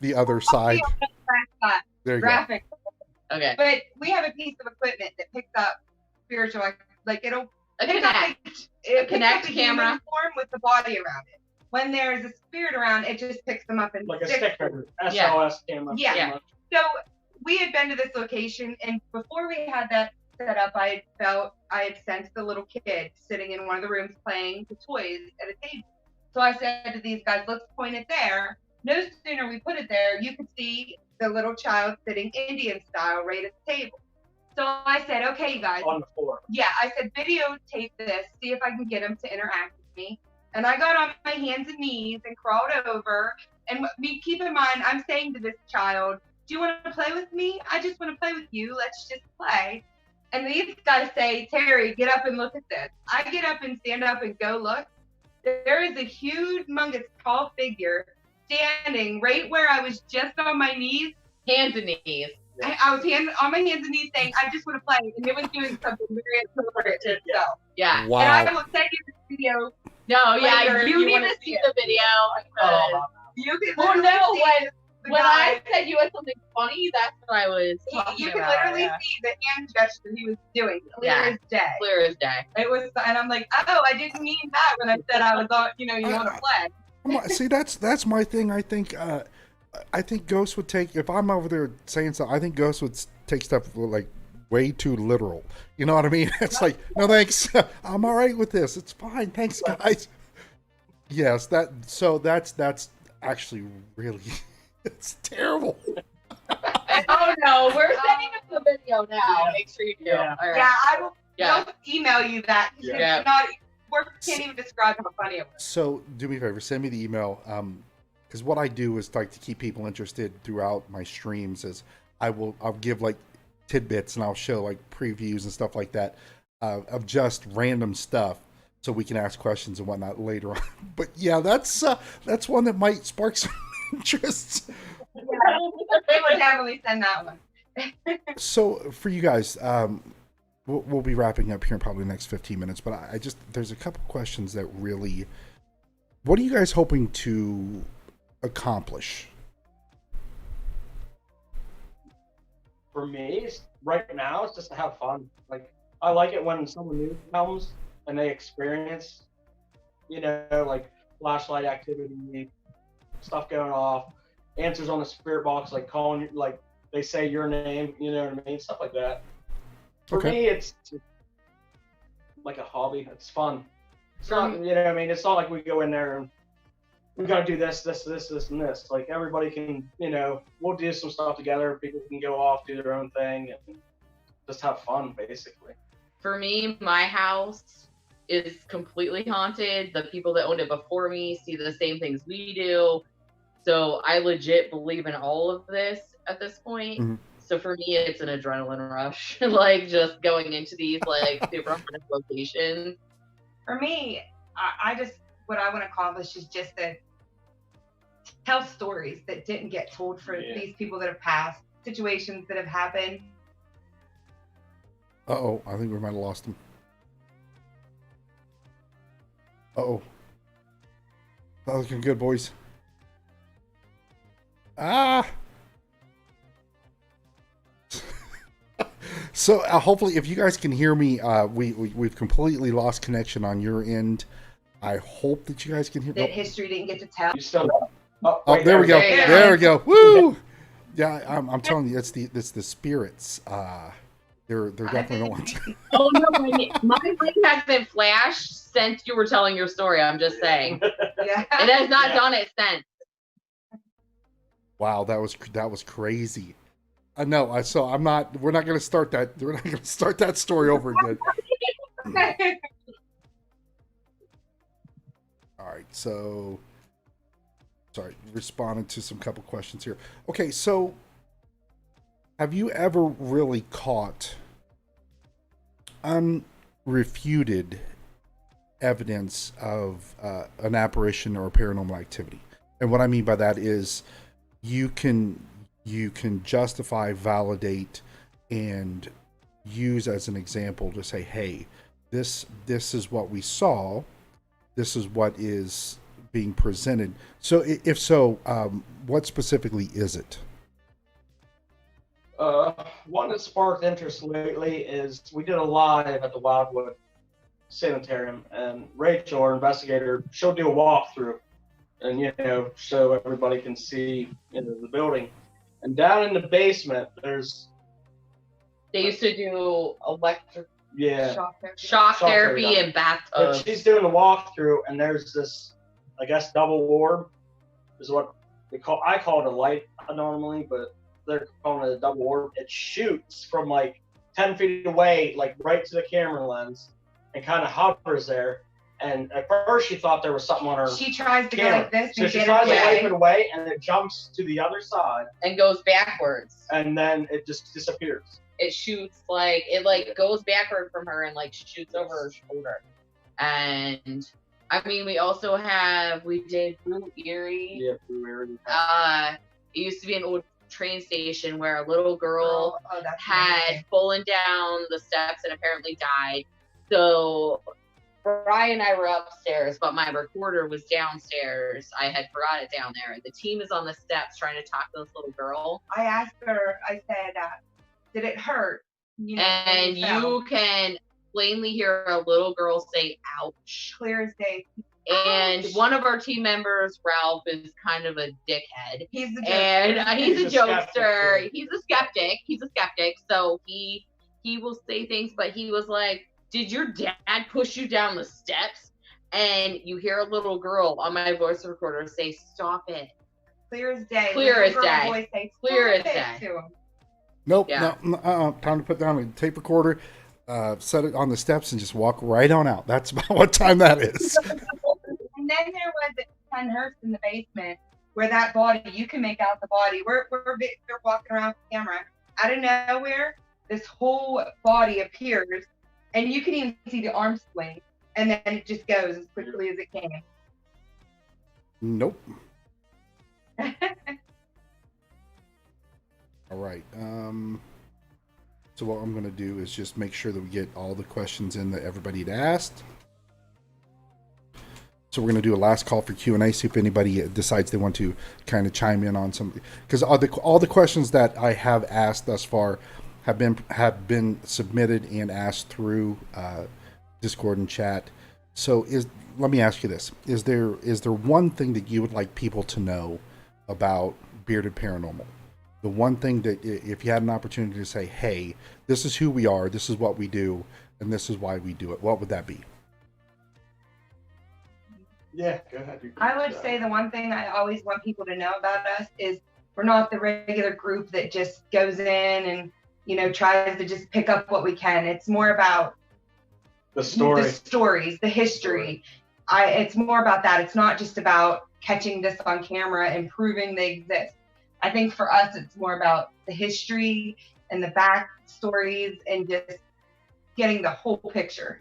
S1: the other side. There you
S4: graphic.
S2: Go. Okay.
S4: But we have a piece of equipment that picks up spiritual, like it'll
S2: connect camera
S4: form with the body around it. When there's a spirit around, it just picks them up and
S3: like a sticker, SOS camera.
S4: Yeah. So we had been to this location, and before we had that set up, I had sensed a little kid sitting in one of the rooms playing with toys at a table. So I said to these guys, let's point it there. No sooner we put it there, you could see the little child sitting Indian style right at the table. So I said, okay, guys.
S3: On the floor.
S4: Yeah, I said, videotape this, see if I can get him to interact with me. And I got on my hands and knees and crawled over. And keep in mind, I'm saying to this child, do you want to play with me? I just want to play with you. Let's just play. And these guys say, Terry, get up and look at this. I get up and stand up and go look. There is a humongous tall figure standing right where I was just on my knees.
S2: Hands and knees.
S4: I was on my hands and knees saying, I just want to play. And it was doing something very appropriate to itself.
S2: Yeah.
S1: Wow.
S4: And I will send you the video.
S2: No, yeah, you need to see the video.
S4: You can
S2: when I said you had something funny, that's what I was talking
S4: You can
S2: about.
S4: literally see the hand gesture he was doing, clear as day.
S2: Clear as day.
S4: It was, and I'm like, oh, I didn't mean that when I said I was on, you want to play.
S1: See, that's my thing. I think Ghost would take, if I'm over there saying something, I think Ghost would take stuff like way too literal. You know what I mean? It's like, no thanks, I'm all right with this. It's fine, thanks guys. Yes, that's actually really, it's terrible.
S2: Oh no, we're sending him the video now. Make sure you do.
S3: Yeah.
S2: All right.
S4: Yeah, I will. I'll email you that.
S3: Yeah.
S4: Words can't even describe how funny it was.
S1: So do me a favor, send me the email. Because what I do is like to keep people interested throughout my streams is I'll give like tidbits and I'll show like previews and stuff like that of just random stuff so we can ask questions and whatnot later on. But yeah, that's one that might spark some interest.
S4: Yeah, they would definitely send that one.
S1: So for you guys, we'll be wrapping up here in probably the next 15 minutes, but there's a couple questions that really, what are you guys hoping to accomplish?
S3: For me, right now, it's just to have fun. Like, I like it when someone new comes and they experience, like flashlight activity, stuff going off, answers on the spirit box, like calling, like they say your name, you know what I mean? Stuff like that. For me, it's like a hobby. It's fun. It's not, you know what I mean? It's not like we go in there and we got to do this, and this. Like, everybody can, we'll do some stuff together. People can go off, do their own thing, and just have fun, basically.
S2: For me, my house is completely haunted. The people that owned it before me see the same things we do. So I legit believe in all of this at this point. Mm-hmm. So for me, it's an adrenaline rush, like just going into these like super haunted locations.
S4: For me, what I want to accomplish is just to tell stories that didn't get told for these people that have passed, situations that have happened.
S1: Uh-oh, I think we might have lost him. Uh-oh. Not looking good, boys. Ah! So hopefully, if you guys can hear me, we've completely lost connection on your end. I hope that you guys can hear.
S4: That history didn't get to tell.
S3: You still.
S1: Oh, there we go. There we go. Woo! Yeah, I'm telling you, it's the spirits. They're definitely the ones.
S2: Oh no, my brain hasn't flashed since you were telling your story. I'm just saying.
S4: Yeah.
S2: It has not done it since.
S1: Wow, that was crazy. No, so I'm not. We're not going to start that. We're not going to start that story over again. All right, so sorry, responding to some couple questions here. Okay, so have you ever really caught unrefuted evidence of an apparition or paranormal activity? And what I mean by that is you can justify, validate, and use as an example to say, hey, this is what we saw. This is what is being presented. So if so, what specifically is it?
S3: One that sparked interest lately is we did a live at the Wildwood Sanitarium, and Rachel, our investigator, she'll do a walkthrough and, so everybody can see into the building. And down in the basement,
S2: they used to do electric shock therapy and bathtubs.
S3: But she's doing the walkthrough, and there's this, I guess, double orb is what I call it a light normally, but they're calling it a double orb. It shoots from like 10 feet away, like right to the camera lens, and kind of hovers there. And at first she thought there was something on her.
S4: She tries to
S3: camera.
S4: go like this.
S3: So she tries to wipe it away, and it jumps to the other side.
S2: And goes backwards.
S3: And then it just disappears.
S2: It shoots it goes backward from her and like shoots over her shoulder. And I mean, we did Blue Erie.
S3: Yeah, Blue Erie.
S2: It used to be an old train station where a little girl had fallen down the steps and apparently died. So Brian and I were upstairs, but my recorder was downstairs. I had forgot it down there. The team is on the steps trying to talk to this little girl.
S4: I asked her, I said, did it hurt? You know,
S2: and you can plainly hear a little girl say, ouch.
S4: Clear as day.
S2: And one of our team members, Ralph, is kind of a dickhead.
S4: He's a jokester.
S2: And he's a jokester.
S3: Skeptic.
S2: He's a skeptic. He's a skeptic. So he will say things, but he was like, did your dad push you down the steps? And you hear a little girl on my voice recorder say, stop it.
S4: Clear as day.
S2: Clear as
S4: Little
S2: day.
S4: girl voice say,
S2: Clear as
S4: "Stop
S2: day."
S4: it," to him.
S1: Nope.
S2: Yeah.
S1: No. Time to put down a tape recorder, set it on the steps, and just walk right on out. That's about what time that is.
S4: And then there was at Penhurst in the basement where that body, you can make out the body. We're walking around with the camera. Out of nowhere, this whole body appears, and you can even see the arm swing, and then it just goes as quickly as it came.
S1: Nope. All right. So what I'm going to do is just make sure that we get all the questions in that everybody had asked. So we're going to do a last call for Q&A, see if anybody decides they want to kind of chime in on some, because all the questions that I have asked thus far have been submitted and asked through Discord and chat. So let me ask you this: is there one thing that you would like people to know about Bearded Paranormal? The one thing that, if you had an opportunity to say, hey, this is who we are, this is what we do, and this is why we do it, what would that be?
S3: Yeah, go ahead.
S4: I would say the one thing I always want people to know about us is we're not the regular group that just goes in and, tries to just pick up what we can. It's more about
S3: the stories,
S4: the history. It's more about that. It's not just about catching this on camera and proving they exist. I think for us, it's more about the history and the back stories and just getting the whole picture,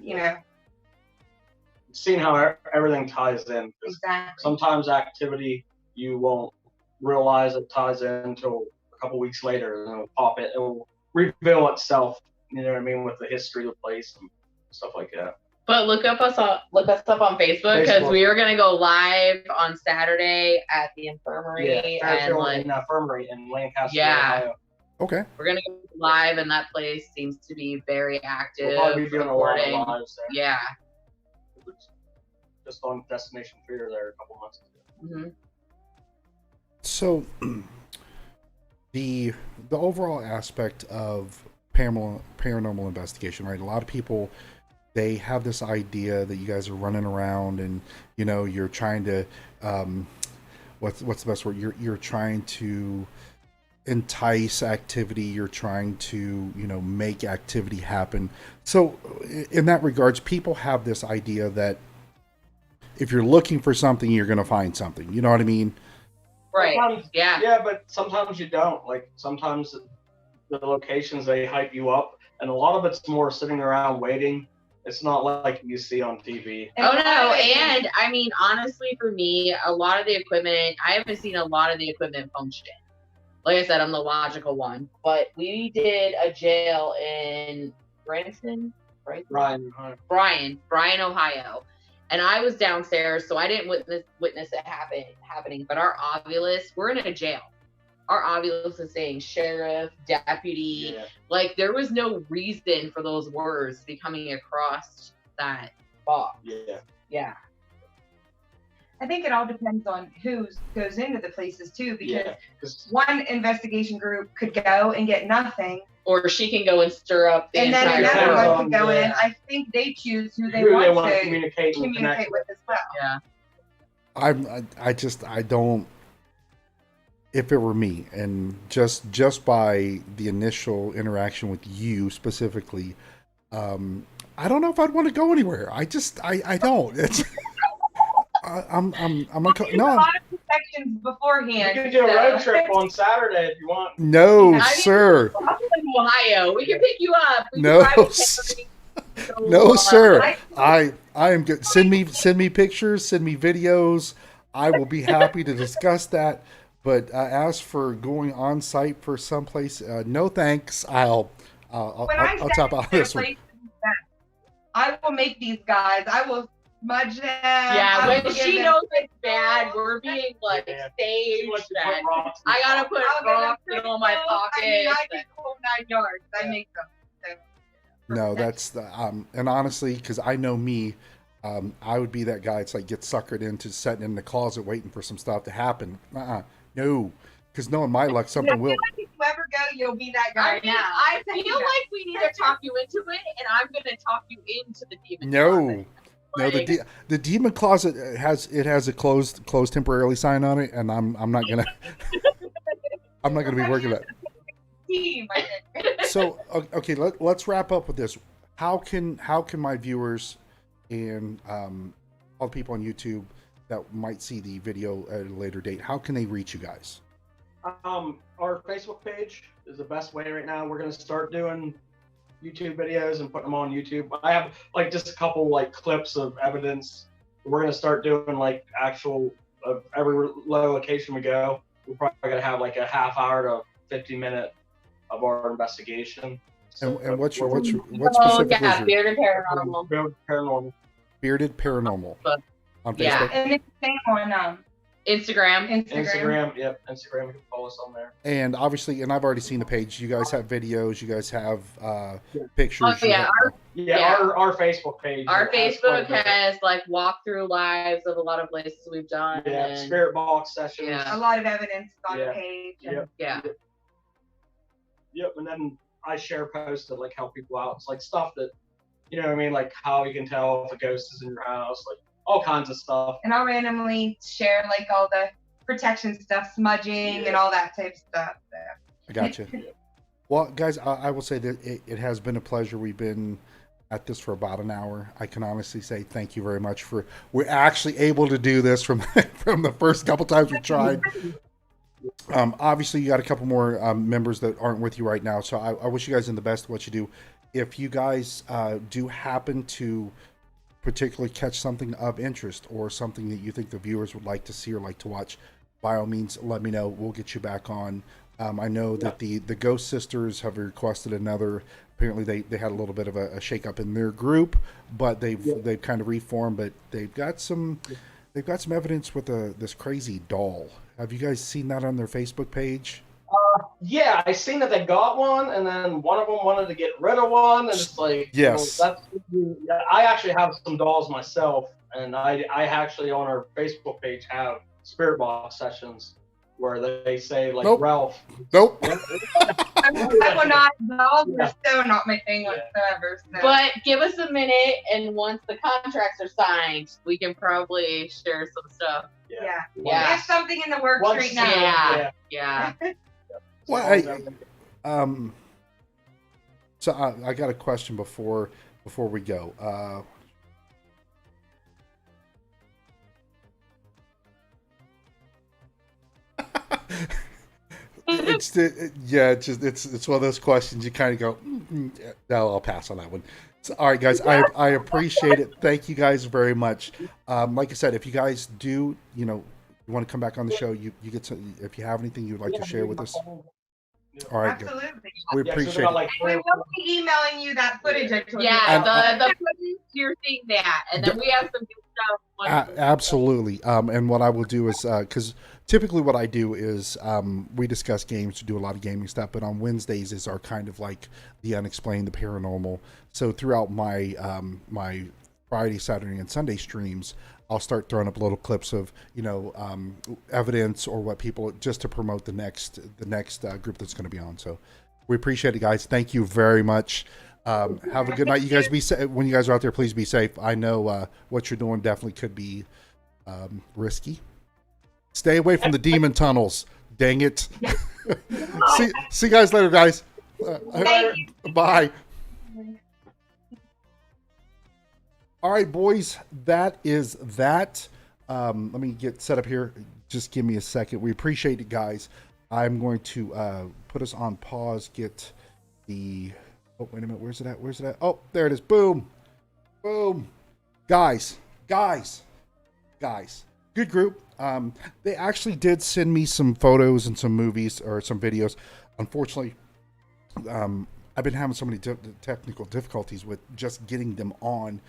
S3: Seeing how everything ties in.
S4: Exactly.
S3: Sometimes activity you won't realize it ties in until a couple weeks later, and it will reveal itself. You know what I mean, with the history of the place and stuff like that.
S2: But look us up on Facebook, because we are gonna go live on Saturday at the infirmary
S3: in the infirmary in Lancaster, Ohio.
S1: Okay.
S2: We're gonna go live, and that place seems to be very active.
S3: We'll probably be doing a lot of lives there.
S2: Yeah.
S3: Just on Destination Fear there a couple months ago.
S2: Mm-hmm.
S1: So the overall aspect of paranormal investigation, right? A lot of people, they have this idea that you guys are running around and you're trying to what's the best word? You're trying to entice activity. You're trying to make activity happen. So in that regards, people have this idea that if you're looking for something, you're going to find something. You know what I mean?
S2: Right.
S3: Sometimes,
S2: yeah.
S3: Yeah, but sometimes you don't. Like sometimes the locations, they hype you up, and a lot of it's more sitting around waiting. It's not like you see on TV.
S2: Oh no, and I mean, honestly, for me, a lot of the equipment, I haven't seen a lot of the equipment function. Like I said, I'm the logical one, but we did a jail in Branson, right?
S3: Bryan,
S2: Ohio. And I was downstairs, so I didn't witness it happening. But our Ovilus, we're in a jail. Our Ovilus is saying sheriff, deputy.
S3: Yeah.
S2: Like, there was no reason for those words to be coming across that box.
S3: Yeah.
S2: Yeah.
S4: I think it all depends on who goes into the places too, because
S3: 'cause
S4: one investigation group could go and get nothing,
S2: Or she can go and stir up the
S4: and then
S2: entire
S4: another
S3: town.
S4: one could go in.
S3: Yeah.
S4: I think they choose who they
S3: Who
S4: want to
S3: communicate and connect
S4: with as well.
S2: Yeah.
S1: I don't, if it were me, and just by the initial interaction with you specifically, I don't know if I'd want to go anywhere. I don't. It's I'm
S4: A lot of protections beforehand.
S3: You can do a road trip on Saturday if you want.
S1: No,
S2: I mean,
S1: sir.
S2: I'm in Ohio. We can pick you up. We can
S1: No,
S2: drive
S1: No, sir.
S4: I
S1: I am good. Send me pictures. Send me videos. I will be happy to discuss that. But as for going on site for someplace, no thanks. I'll
S4: when I
S1: tap out this one.
S4: I will make these guys. I will smudge them.
S2: Yeah,
S4: I
S2: when
S4: will give
S2: she
S4: them-
S2: knows it's bad, we're being like
S3: Yeah.
S2: staged.
S3: Like to put
S2: And
S3: rocks in
S2: I gotta put
S4: I'll give them
S2: rocks in all my
S4: crystals. I mean,
S2: pockets.
S4: I do the whole 9 yards. I make them. So,
S1: No, that's the and honestly, because I know me, I would be that guy. It's like get suckered into sitting in the closet waiting for some stuff to happen. No, because knowing my luck, something will.
S4: if you ever go, you'll be that guy
S2: I mean,
S4: now.
S2: I feel like we need to talk you into it, and I'm gonna talk you into the demon.
S1: No,
S2: closet.
S1: no. The demon closet has a closed temporarily sign on it, and I'm not gonna I'm not gonna be working that.
S4: Team, I think.
S1: So okay, let's wrap up with this. How can my viewers and all the people on YouTube that might see the video at a later date, how can they reach you guys?
S3: Our Facebook page is the best way right now. We're gonna start doing YouTube videos and putting them on YouTube. I have like just a couple like clips of evidence. We're gonna start doing like actual of every location we go. We're probably gonna have like a half hour to 50-minute of our investigation.
S1: And what
S2: Oh
S1: specifically
S2: yeah,
S1: is your
S2: Bearded Paranormal.
S3: Paranormal.
S1: Bearded Paranormal on Facebook?
S2: Yeah.
S4: And it's the same on
S2: Instagram.
S4: Instagram.
S3: Yep, Instagram. You can follow us on there.
S1: And obviously, and I've already seen the page. You guys have videos. You guys have pictures.
S2: Oh, yeah,
S1: you have-
S3: Yeah,
S2: Yeah.
S3: our Facebook page.
S2: Our
S3: has quite
S2: Facebook
S3: a bit.
S2: has like walkthrough lives of a lot of places we've done.
S3: Yeah,
S2: and,
S3: spirit box sessions.
S2: Yeah.
S4: A lot of evidence on
S3: Yeah.
S4: the page. And
S3: Yep.
S2: yeah.
S3: Yep, and then I share posts that like help people out. It's like stuff that, you know what I mean, like how you can tell if a ghost is in your house, like all kinds of stuff.
S4: And I'll randomly share like all the protection stuff, smudging and all that type of stuff. So.
S1: I got you. Well, guys, I will say that it has been a pleasure. We've been at this for about an hour. I can honestly say thank you very much for we're actually able to do this from from the first couple times we tried. Obviously, you got a couple more members that aren't with you right now, so I wish you guys in the best of what you do. If you guys do happen to particularly catch something of interest or something that you think the viewers would like to see or like to watch, by all means, let me know. We'll get you back on. I know that the Ghost Sisters have requested another. Apparently, they had a little bit of a shakeup in their group, but they've kind of reformed. But they've got some evidence with this crazy doll. Have you guys seen that on their Facebook page?
S3: Yeah, I seen that they got one, and then one of them wanted to get rid of one, and it's like,
S1: Yes.
S3: Yeah, I actually have some dolls myself, and I actually on our Facebook page have spirit box sessions where they say like
S1: Nope.
S3: Ralph.
S1: Nope.
S4: I will not. Dolls are so not my thing whatsoever. So.
S2: But give us a minute, and once the contracts are signed, we can probably share some stuff.
S3: Yeah.
S4: yeah,
S2: Yeah.
S4: we have something in the works
S3: Once-
S4: right now.
S2: Yeah.
S1: Well, so I got a question before we go. It's one of those questions you kind of go, no, I'll pass on that one. So, all right, guys, I appreciate it. Thank you guys very much. Like I said, if you guys do, you want to come back on the show, you get to, if you have anything you'd like to share with us. All right, good.
S4: Absolutely.
S1: We
S3: Yeah, so
S1: appreciate
S3: they're
S1: it.
S3: like,
S4: And we will be emailing you that footage I told you
S2: Yeah,
S4: about.
S2: the footage, you're seeing that. And then we have some good stuff.
S1: Absolutely. And what I will do is, because typically what I do is we discuss games, we do a lot of gaming stuff, but on Wednesdays is our kind of like the unexplained, the paranormal. So throughout my my Friday, Saturday, and Sunday streams, I'll start throwing up little clips of evidence or what people, just to promote the next group that's going to be on. So we appreciate it, guys. Thank you very much. Have a good night. You guys be safe. When you guys are out there, please be safe. I know what you're doing definitely could be risky. Stay away from the demon tunnels. Dang it. see you guys later, guys. Bye. All right, boys, that is that. Let me get set up here. Just give me a second. We appreciate it, guys. I'm going to put us on pause, get the... Oh, wait a minute. Where's it at? Where's it at? Oh, there it is. Boom. Boom. Guys. Good group. They actually did send me some photos and some movies or some videos. Unfortunately, I've been having so many technical difficulties with just getting them on.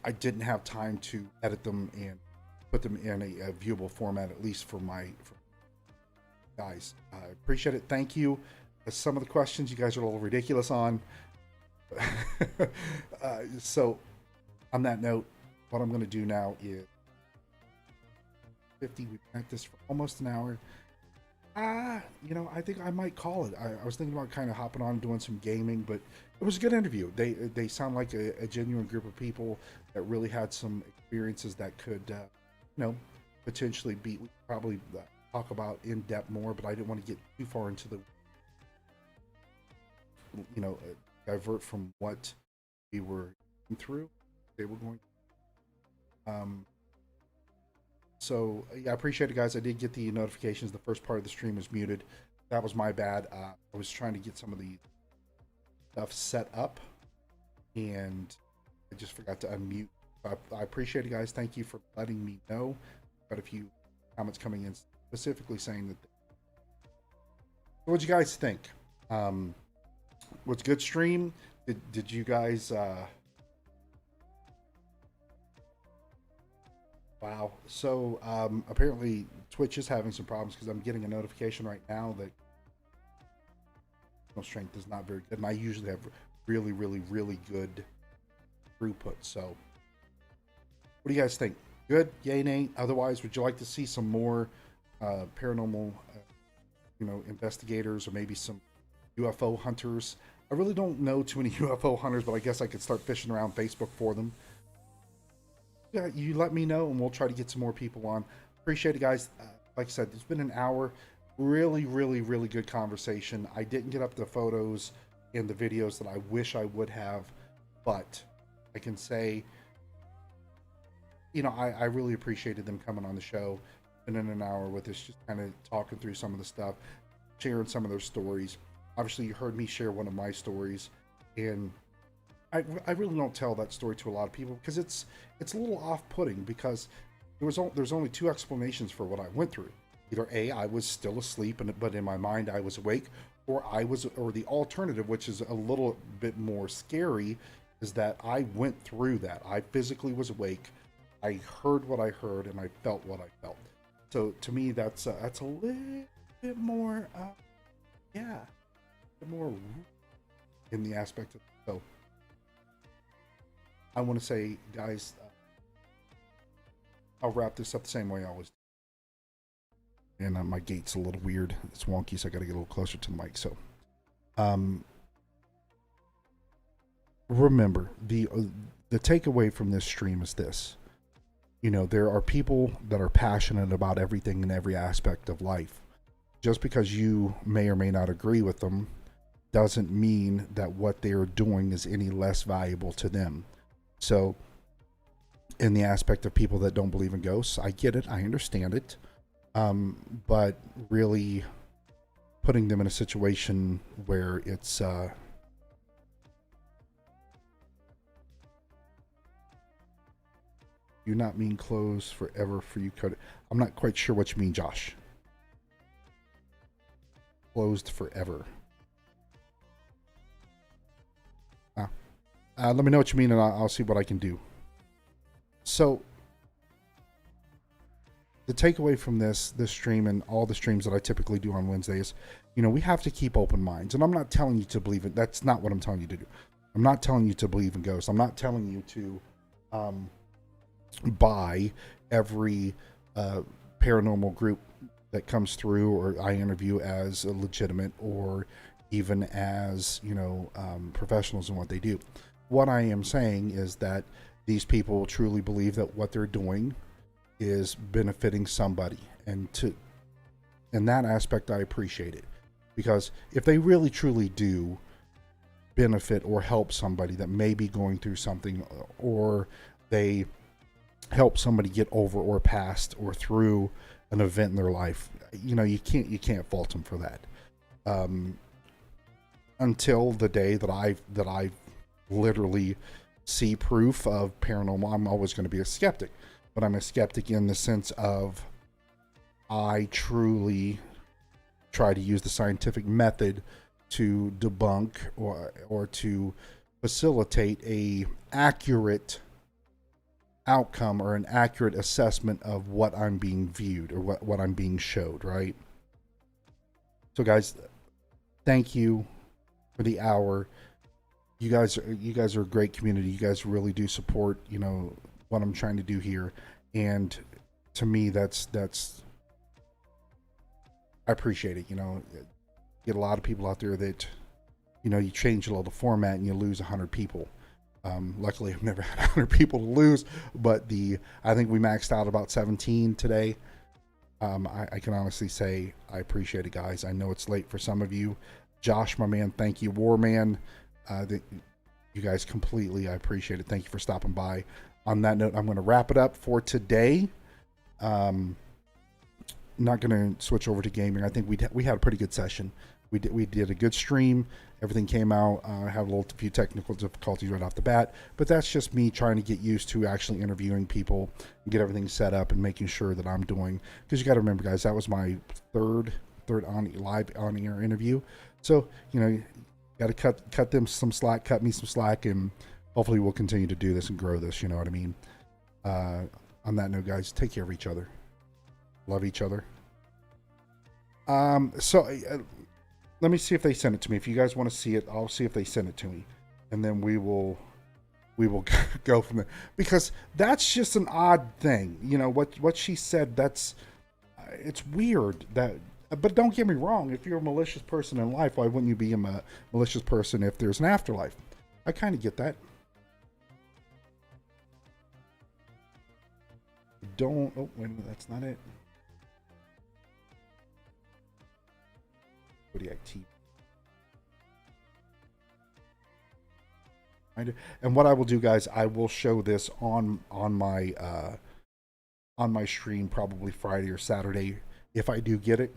S1: I didn't have time to edit them and put them in a viewable format, at least for guys. I appreciate it. Thank you. Some of the questions you guys are a little ridiculous on. So on that note, what I'm going to do now is 50. We've been at this for almost an hour. I think I might call it. I was thinking about kind of hopping on and doing some gaming, but it was a good interview. They sound like a genuine group of people that really had some experiences that could, potentially we could probably talk about in depth more, but I didn't want to get too far into the, divert from what we were going through. They were going. So yeah, I appreciate it, guys. I did get the notifications. The first part of the stream was muted. That was my bad. I was trying to get some of the stuff set up, and I just forgot to unmute. I appreciate it, guys. Thank you for letting me know. Got a few comments coming in specifically saying that. What'd you guys think? Was a good stream? Did you guys? Wow. So apparently Twitch is having some problems because I'm getting a notification right now that no strength is not very good, and I usually have really, really, really good throughput. So, what do you guys think? Good? Yay, nay? Otherwise, would you like to see some more paranormal, investigators, or maybe some UFO hunters? I really don't know too many UFO hunters, but I guess I could start fishing around Facebook for them. Yeah, you let me know, and we'll try to get some more people on. Appreciate it, guys. Like I said, it's been an hour. Really, really, really good conversation. I didn't get up the photos and the videos that I wish I would have, but I can say, I really appreciated them coming on the show, spending an hour with us, just kind of talking through some of the stuff, sharing some of their stories. Obviously, you heard me share one of my stories, and I really don't tell that story to a lot of people because it's a little off-putting, because there's only two explanations for what I went through. Either A, I was still asleep, but in my mind I was awake, or the alternative, which is a little bit more scary, is that I went through that. I physically was awake. I heard what I heard, and I felt what I felt. So to me, that's a little bit more, more in the aspect of so. I want to say, guys, I'll wrap this up the same way I always do. And my gate's a little weird. It's wonky, so I got to get a little closer to the mic. So, remember, the takeaway from this stream is this. There are people that are passionate about everything in every aspect of life. Just because you may or may not agree with them doesn't mean that what they're doing is any less valuable to them. So, in the aspect of people that don't believe in ghosts, I get it, I understand it, but really putting them in a situation where it's do you not mean closed forever for you, Cody? I'm not quite sure what you mean, Josh. Closed forever. Let me know what you mean, and I'll see what I can do. So, the takeaway from this stream and all the streams that I typically do on Wednesdays, we have to keep open minds. And I'm not telling you to believe it. That's not what I'm telling you to do. I'm not telling you to believe in ghosts. I'm not telling you to buy every paranormal group that comes through or I interview as a legitimate, or even as professionals in what they do. What I am saying is that these people truly believe that what they're doing is benefiting somebody, and in that aspect I appreciate it, because if they really truly do benefit or help somebody that may be going through something, or they help somebody get over or past or through an event in their life, you can't fault them for that. Until the day that I literally see proof of paranormal, I'm always going to be a skeptic. But I'm a skeptic in the sense of I truly try to use the scientific method to debunk or to facilitate a accurate outcome or an accurate assessment of what I'm being viewed or what I'm being showed, right? So guys, thank you for the hour. You guys are a great community. You guys really do support, what I'm trying to do here. And to me, that's I appreciate it. Get a lot of people out there that, you change a little the format and you lose 100 people. Luckily, I've never had 100 people to lose, but I think we maxed out about 17 today. I can honestly say I appreciate it, guys. I know it's late for some of you. Josh, my man, thank you. Warman, you guys completely, I appreciate it. Thank you for stopping by. On that note, I'm going to wrap it up for today. Not going to switch over to gaming. I think we had a pretty good session. We did a good stream. Everything came out. I had a few technical difficulties right off the bat, but that's just me trying to get used to actually interviewing people and get everything set up and making sure that I'm doing. Because you got to remember, guys, that was my third live on air interview. So got to cut them some slack, cut me some slack, and hopefully we'll continue to do this and grow this. You know what I mean? On that note, guys, take care of each other. Love each other. Let me see if they send it to me. If you guys want to see it, I'll see if they send it to me, and then we will go from there. Because that's just an odd thing, what she said. It's weird that. But don't get me wrong. If you're a malicious person in life, why wouldn't you be a malicious person if there's an afterlife? I kind of get that. Oh, wait a minute, that's not it. Kodiak TV. And what I will do, guys, I will show this on my stream probably Friday or Saturday if I do get it.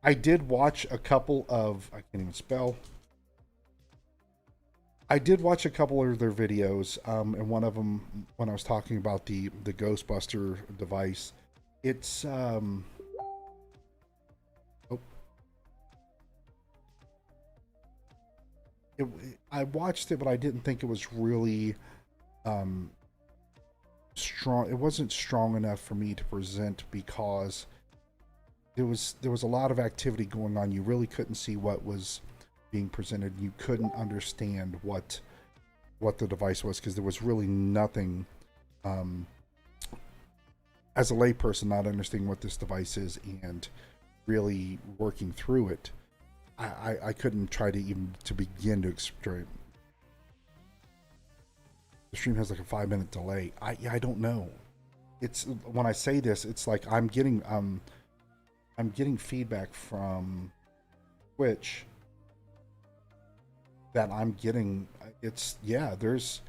S1: I did watch a couple of, I can't even spell. I did watch a couple of their videos, and one of them, when I was talking about the Ghostbuster device, it's I watched it, but I didn't think it was really strong. It wasn't strong enough for me to present because there was a lot of activity going on. You really couldn't see what was being presented. You couldn't understand what the device was because there was really nothing. As a layperson, not understanding what this device is and really working through it, I couldn't try to even to begin to explain. The stream has like a 5-minute delay. I don't know. It's when I say this, it's like I'm getting feedback from Twitch that I'm getting. There's